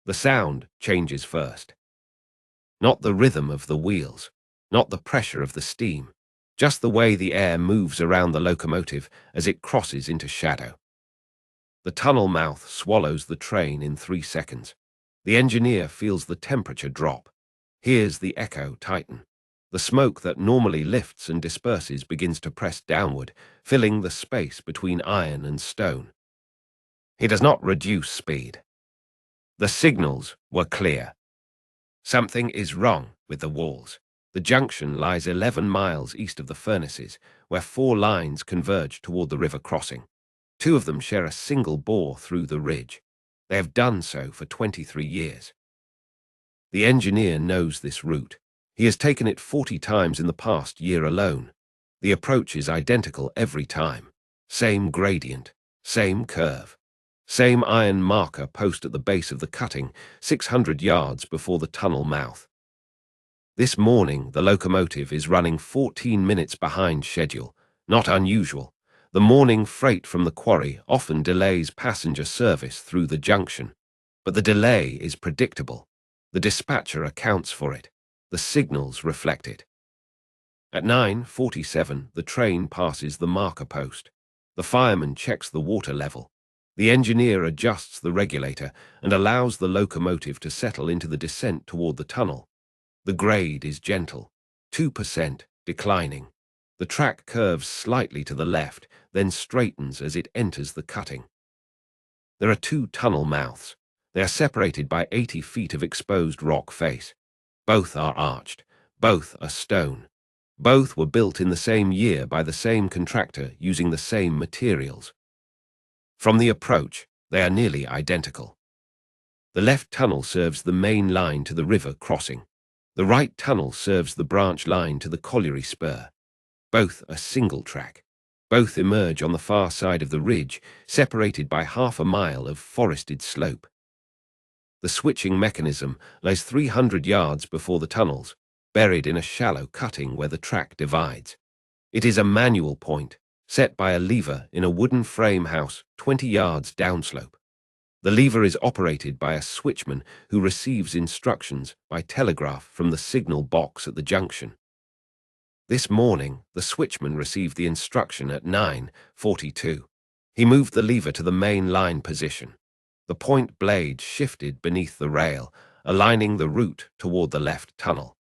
The sound changes first. Not the rhythm of the wheels, not the pressure of the steam, just the way the air moves around the locomotive as it crosses into shadow. The tunnel mouth swallows the train in 3 seconds. The engineer feels the temperature drop, hears the echo tighten. The smoke that normally lifts and disperses begins to press downward, filling the space between iron and stone. He does not reduce speed. The signals were clear. Something is wrong with the walls. The junction lies 11 miles east of the furnaces, where 4 lines converge toward the river crossing. 2 of them share a single bore through the ridge. They have done so for 23 years. The engineer knows this route. He has taken it 40 times in the past year alone. The approach is identical every time. Same gradient, same curve. Same iron marker post at the base of the cutting, 600 yards before the tunnel mouth. This morning, the locomotive is running 14 minutes behind schedule. Not unusual. The morning freight from the quarry often delays passenger service through the junction. But the delay is predictable. The dispatcher accounts for it. The signals reflect it. At 9:47, the train passes the marker post. The fireman checks the water level. The engineer adjusts the regulator and allows the locomotive to settle into the descent toward the tunnel. The grade is gentle, 2% declining. The track curves slightly to the left, then straightens as it enters the cutting. There are 2 tunnel mouths. They are separated by 80 feet of exposed rock face. Both are arched. Both are stone. Both were built in the same year by the same contractor using the same materials. From the approach, they are nearly identical. The left tunnel serves the main line to the river crossing. The right tunnel serves the branch line to the colliery spur. Both are single track. Both emerge on the far side of the ridge, separated by half a mile of forested slope. The switching mechanism lies 300 yards before the tunnels, buried in a shallow cutting where the track divides. It is a manual point, set by a lever in a wooden frame house 20 yards downslope. The lever is operated by a switchman who receives instructions by telegraph from the signal box at the junction. This morning, the switchman received the instruction at 9:42. He moved the lever to the main line position. The point blade shifted beneath the rail, aligning the route toward the left tunnel.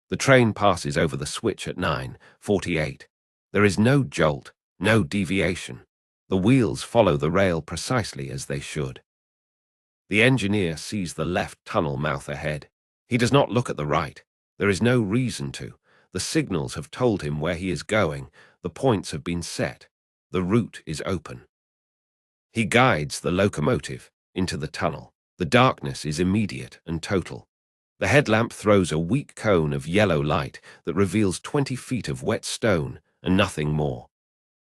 The train passes over the switch at 9:48. There is no jolt, no deviation. The wheels follow the rail precisely as they should. The engineer sees the left tunnel mouth ahead. He does not look at the right. There is no reason to. The signals have told him where he is going. The points have been set. The route is open. He guides the locomotive into the tunnel. The darkness is immediate and total. The headlamp throws a weak cone of yellow light that reveals 20 feet of wet stone and nothing more.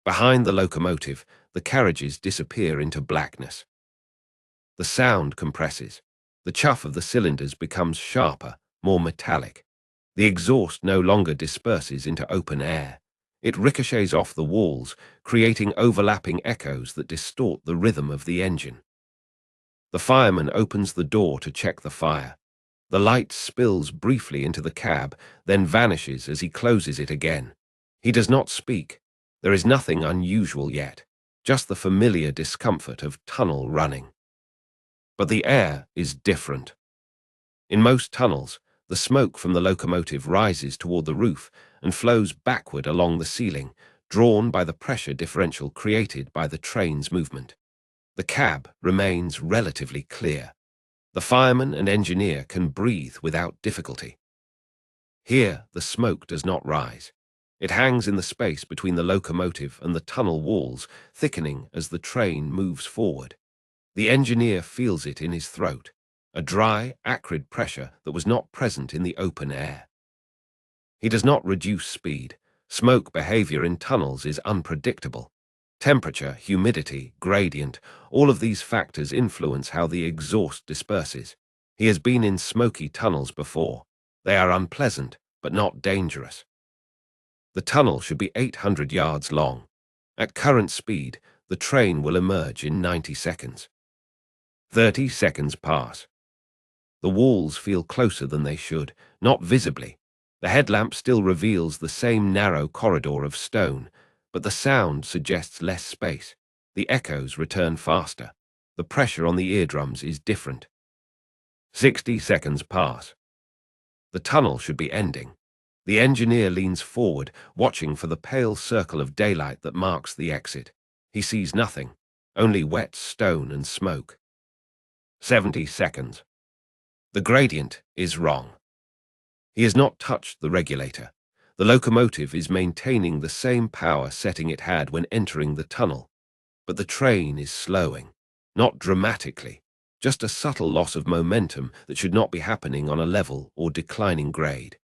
Behind the locomotive, the carriages disappear into blackness. The sound compresses. The chuff of the cylinders becomes sharper, more metallic. The exhaust no longer disperses into open air. It ricochets off the walls, creating overlapping echoes that distort the rhythm of the engine. The fireman opens the door to check the fire. The light spills briefly into the cab, then vanishes as he closes it again. He does not speak. There is nothing unusual yet, just the familiar discomfort of tunnel running. But the air is different. In most tunnels, the smoke from the locomotive rises toward the roof and flows backward along the ceiling, drawn by the pressure differential created by the train's movement. The cab remains relatively clear. The fireman and engineer can breathe without difficulty. Here, the smoke does not rise. It hangs in the space between the locomotive and the tunnel walls, thickening as the train moves forward. The engineer feels it in his throat, a dry, acrid pressure that was not present in the open air. He does not reduce speed. Smoke behavior in tunnels is unpredictable. Temperature, humidity, gradient, all of these factors influence how the exhaust disperses. He has been in smoky tunnels before. They are unpleasant, but not dangerous. The tunnel should be 800 yards long. At current speed, the train will emerge in 90 seconds. 30 seconds pass. The walls feel closer than they should, not visibly. The headlamp still reveals the same narrow corridor of stone, but the sound suggests less space. The echoes return faster. The pressure on the eardrums is different. 60 seconds pass. The tunnel should be ending. The engineer leans forward, watching for the pale circle of daylight that marks the exit. He sees nothing, only wet stone and smoke. 70 seconds. The gradient is wrong. He has not touched the regulator. The locomotive is maintaining the same power setting it had when entering the tunnel, but the train is slowing, not dramatically, just a subtle loss of momentum that should not be happening on a level or declining grade.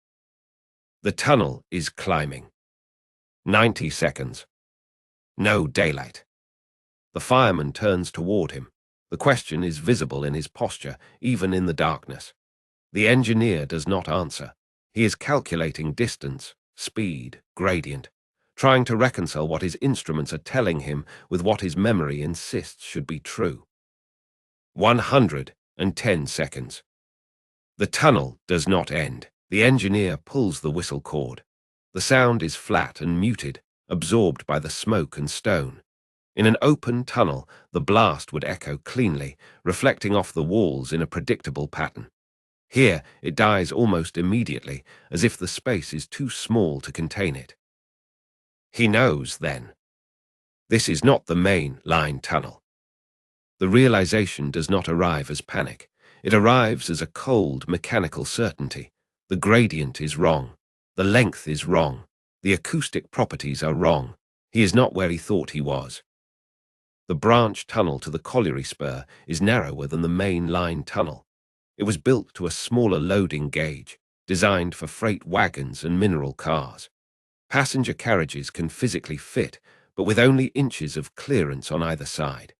The tunnel is climbing. 90 seconds. No daylight. The fireman turns toward him. The question is visible in his posture, even in the darkness. The engineer does not answer. He is calculating distance, speed, gradient, trying to reconcile what his instruments are telling him with what his memory insists should be true. 110 seconds. The tunnel does not end. The engineer pulls the whistle cord. The sound is flat and muted, absorbed by the smoke and stone. In an open tunnel, the blast would echo cleanly, reflecting off the walls in a predictable pattern. Here, it dies almost immediately, as if the space is too small to contain it. He knows, then. This is not the main line tunnel. The realization does not arrive as panic. It arrives as a cold, mechanical certainty. The gradient is wrong. The length is wrong. The acoustic properties are wrong. He is not where he thought he was. The branch tunnel to the colliery spur is narrower than the main line tunnel. It was built to a smaller loading gauge, designed for freight wagons and mineral cars. Passenger carriages can physically fit, but with only inches of clearance on either side.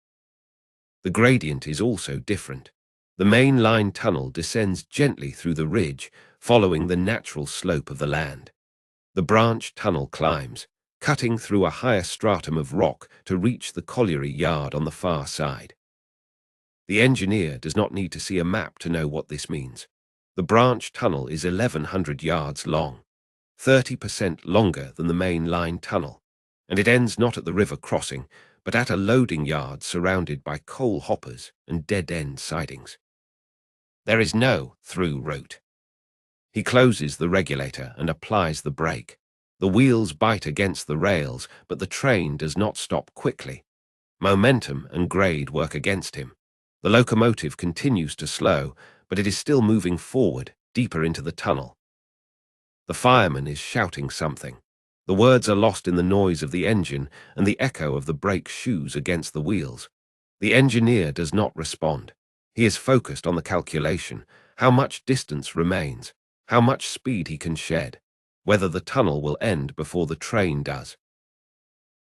The gradient is also different. The main line tunnel descends gently through the ridge, following the natural slope of the land. The branch tunnel climbs, cutting through a higher stratum of rock to reach the colliery yard on the far side. The engineer does not need to see a map to know what this means. The branch tunnel is 1,100 yards long, 30% longer than the main line tunnel, and it ends not at the river crossing, but at a loading yard surrounded by coal hoppers and dead-end sidings. There is no through route. He closes the regulator and applies the brake. The wheels bite against the rails, but the train does not stop quickly. Momentum and grade work against him. The locomotive continues to slow, but it is still moving forward, deeper into the tunnel. The fireman is shouting something. The words are lost in the noise of the engine and the echo of the brake shoes against the wheels. The engineer does not respond. He is focused on the calculation, how much distance remains, how much speed he can shed, whether the tunnel will end before the train does.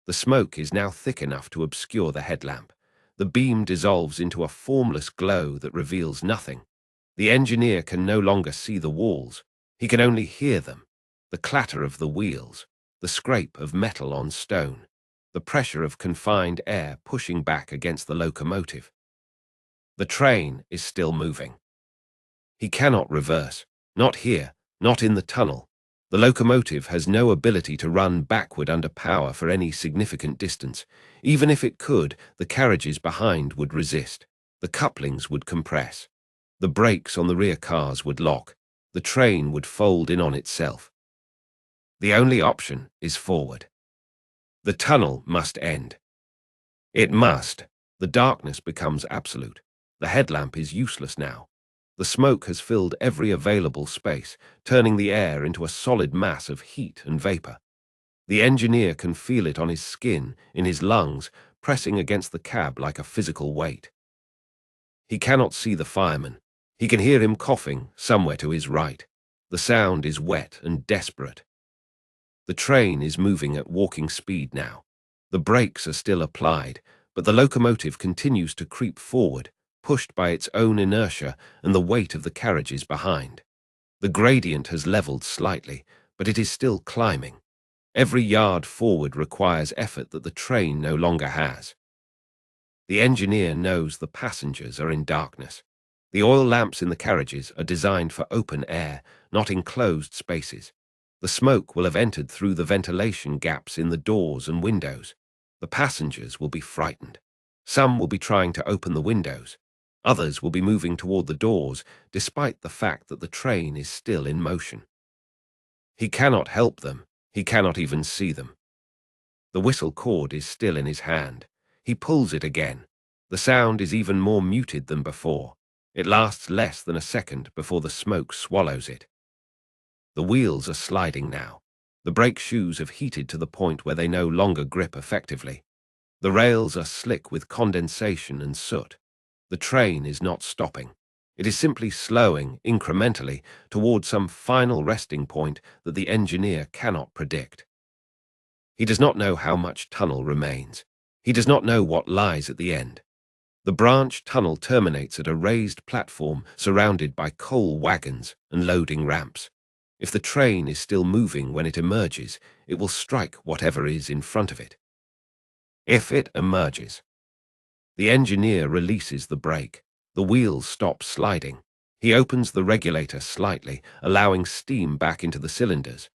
The smoke is now thick enough to obscure the headlamp. The beam dissolves into a formless glow that reveals nothing. The engineer can no longer see the walls. He can only hear them. The clatter of the wheels, the scrape of metal on stone, the pressure of confined air pushing back against the locomotive. The train is still moving. He cannot reverse. Not here, not in the tunnel. The locomotive has no ability to run backward under power for any significant distance. Even if it could, the carriages behind would resist. The couplings would compress. The brakes on the rear cars would lock. The train would fold in on itself. The only option is forward. The tunnel must end. It must. The darkness becomes absolute. The headlamp is useless now. The smoke has filled every available space, turning the air into a solid mass of heat and vapor. The engineer can feel it on his skin, in his lungs, pressing against the cab like a physical weight. He cannot see the fireman. He can hear him coughing somewhere to his right. The sound is wet and desperate. The train is moving at walking speed now. The brakes are still applied, but the locomotive continues to creep forward, pushed by its own inertia and the weight of the carriages behind. The gradient has leveled slightly, but it is still climbing. Every yard forward requires effort that the train no longer has. The engineer knows the passengers are in darkness. The oil lamps in the carriages are designed for open air, not enclosed spaces. The smoke will have entered through the ventilation gaps in the doors and windows. The passengers will be frightened. Some will be trying to open the windows. Others will be moving toward the doors, despite the fact that the train is still in motion. He cannot help them. He cannot even see them. The whistle cord is still in his hand. He pulls it again. The sound is even more muted than before. It lasts less than a second before the smoke swallows it. The wheels are sliding now. The brake shoes have heated to the point where they no longer grip effectively. The rails are slick with condensation and soot. The train is not stopping. It is simply slowing incrementally towards some final resting point that the engineer cannot predict. He does not know how much tunnel remains. He does not know what lies at the end. The branch tunnel terminates at a raised platform surrounded by coal wagons and loading ramps. If the train is still moving when it emerges, it will strike whatever is in front of it. If it emerges. The engineer releases the brake. The wheels stop sliding. He opens the regulator slightly, allowing steam back into the cylinders.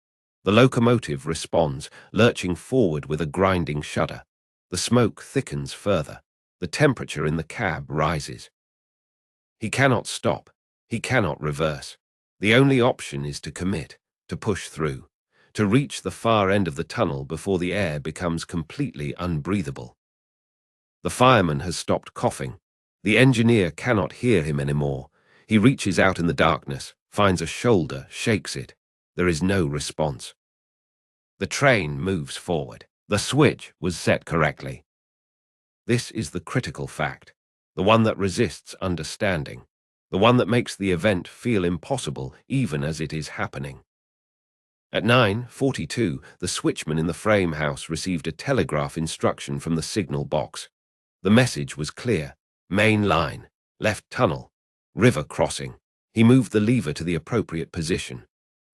The locomotive responds, lurching forward with a grinding shudder. The smoke thickens further. The temperature in the cab rises. He cannot stop. He cannot reverse. The only option is to commit, to push through, to reach the far end of the tunnel before the air becomes completely unbreathable. The fireman has stopped coughing. The engineer cannot hear him anymore. He reaches out in the darkness, finds a shoulder, shakes it. There is no response. The train moves forward. The switch was set correctly. This is the critical fact, the one that resists understanding, the one that makes the event feel impossible even as it is happening. At 9:42, the switchman in the frame house received a telegraph instruction from the signal box. The message was clear: main line, left tunnel, river crossing. He moved the lever to the appropriate position.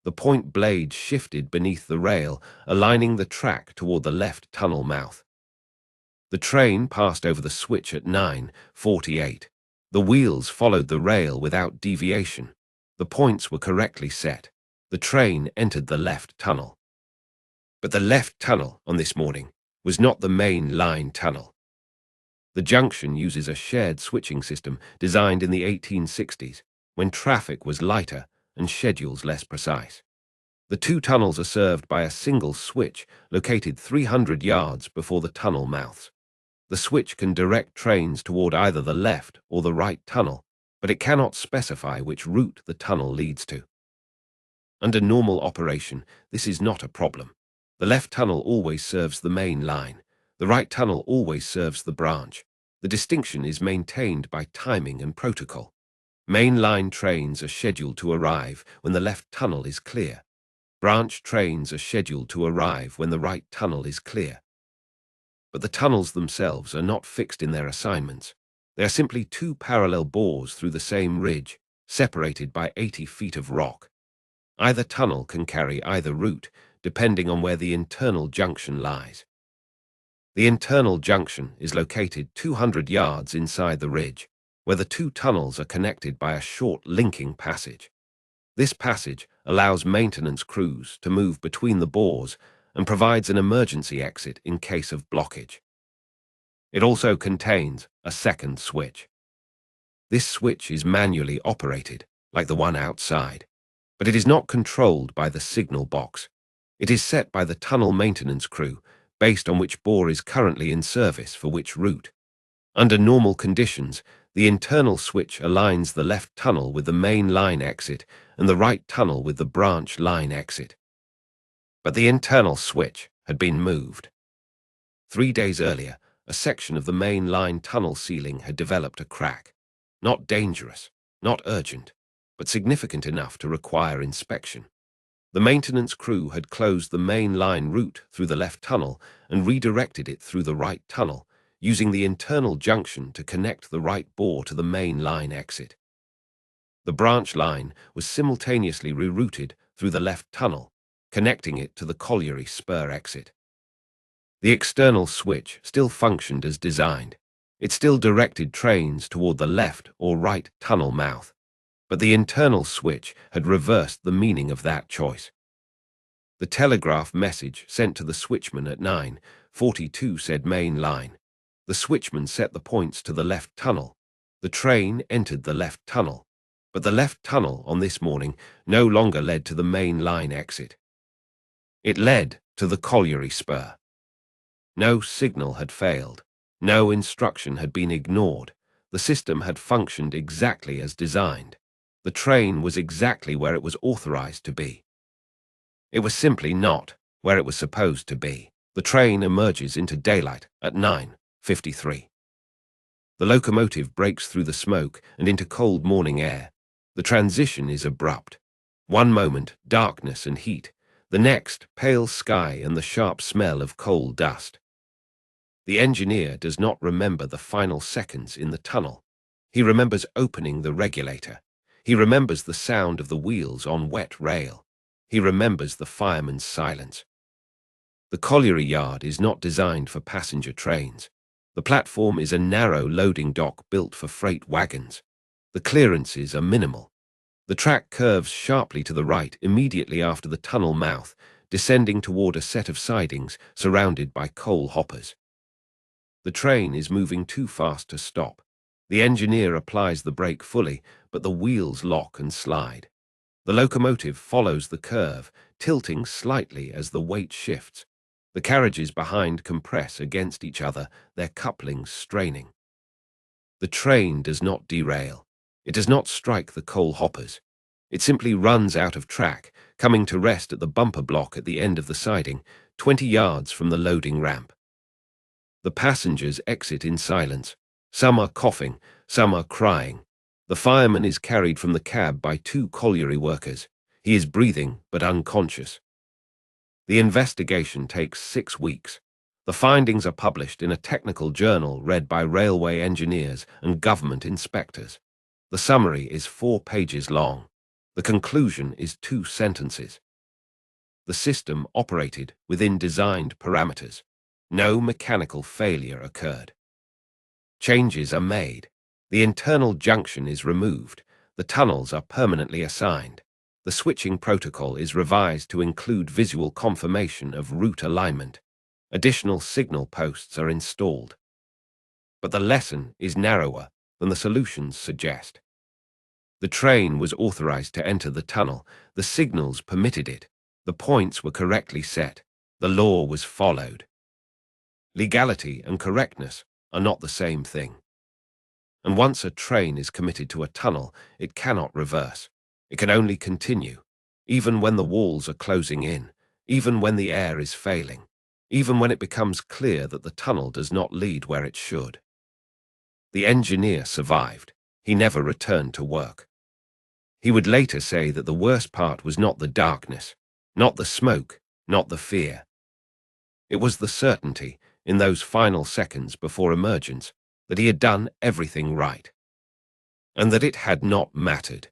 The point blade shifted beneath the rail, aligning the track toward the left tunnel mouth. The train passed over the switch at 9:48. The wheels followed the rail without deviation. The points were correctly set. The train entered the left tunnel. But the left tunnel on this morning was not the main line tunnel. The junction uses a shared switching system designed in the 1860s, when traffic was lighter and schedules less precise. The two tunnels are served by a single switch located 300 yards before the tunnel mouths. The switch can direct trains toward either the left or the right tunnel, but it cannot specify which route the tunnel leads to. Under normal operation, this is not a problem. The left tunnel always serves the main line. The right tunnel always serves the branch. The distinction is maintained by timing and protocol. Main line trains are scheduled to arrive when the left tunnel is clear. Branch trains are scheduled to arrive when the right tunnel is clear. But the tunnels themselves are not fixed in their assignments. They are simply two parallel bores through the same ridge, separated by 80 feet of rock. Either tunnel can carry either route, depending on where the internal junction lies. The internal junction is located 200 yards inside the ridge, where the two tunnels are connected by a short linking passage. This passage allows maintenance crews to move between the bores and provides an emergency exit in case of blockage. It also contains a second switch. This switch is manually operated, like the one outside, but it is not controlled by the signal box. It is set by the tunnel maintenance crew, based on which bore is currently in service for which route. Under normal conditions, the internal switch aligns the left tunnel with the main line exit and the right tunnel with the branch line exit. But the internal switch had been moved. 3 days earlier, a section of the main line tunnel ceiling had developed a crack. Not dangerous, not urgent, but significant enough to require inspection. The maintenance crew had closed the main line route through the left tunnel and redirected it through the right tunnel, using the internal junction to connect the right bore to the main line exit. The branch line was simultaneously rerouted through the left tunnel, connecting it to the colliery spur exit. The external switch still functioned as designed. It still directed trains toward the left or right tunnel mouth, but the internal switch had reversed the meaning of that choice. The telegraph message sent to the switchman at 9:42 said main line. The switchman set the points to the left tunnel. The train entered the left tunnel, but the left tunnel on this morning no longer led to the main line exit. It led to the colliery spur. No signal had failed. No instruction had been ignored. The system had functioned exactly as designed. The train was exactly where it was authorized to be. It was simply not where it was supposed to be. The train emerges into daylight at 9:53. The locomotive breaks through the smoke and into cold morning air. The transition is abrupt. One moment, darkness and heat. The next, pale sky and the sharp smell of coal dust. The engineer does not remember the final seconds in the tunnel. He remembers opening the regulator. He remembers the sound of the wheels on wet rail. He remembers the fireman's silence. The colliery yard is not designed for passenger trains. The platform is a narrow loading dock built for freight wagons. The clearances are minimal. The track curves sharply to the right immediately after the tunnel mouth, descending toward a set of sidings surrounded by coal hoppers. The train is moving too fast to stop. The engineer applies the brake fully, but the wheels lock and slide. The locomotive follows the curve, tilting slightly as the weight shifts. The carriages behind compress against each other, their couplings straining. The train does not derail. It does not strike the coal hoppers. It simply runs out of track, coming to rest at the bumper block at the end of the siding, 20 yards from the loading ramp. The passengers exit in silence. Some are coughing, some are crying. The fireman is carried from the cab by 2 colliery workers. He is breathing but unconscious. The investigation takes 6 weeks. The findings are published in a technical journal read by railway engineers and government inspectors. The summary is 4 pages long. The conclusion is 2 sentences. The system operated within designed parameters. No mechanical failure occurred. Changes are made. The internal junction is removed. The tunnels are permanently assigned. The switching protocol is revised to include visual confirmation of route alignment. Additional signal posts are installed. But the lesson is narrower than the solutions suggest. The train was authorized to enter the tunnel. The signals permitted it. The points were correctly set. The law was followed. Legality and correctness are not the same thing. And once a train is committed to a tunnel, it cannot reverse. It can only continue, even when the walls are closing in, even when the air is failing, even when it becomes clear that the tunnel does not lead where it should. The engineer survived. He never returned to work. He would later say that the worst part was not the darkness, not the smoke, not the fear. It was the certainty, in those final seconds before emergence, that he had done everything right, and that it had not mattered.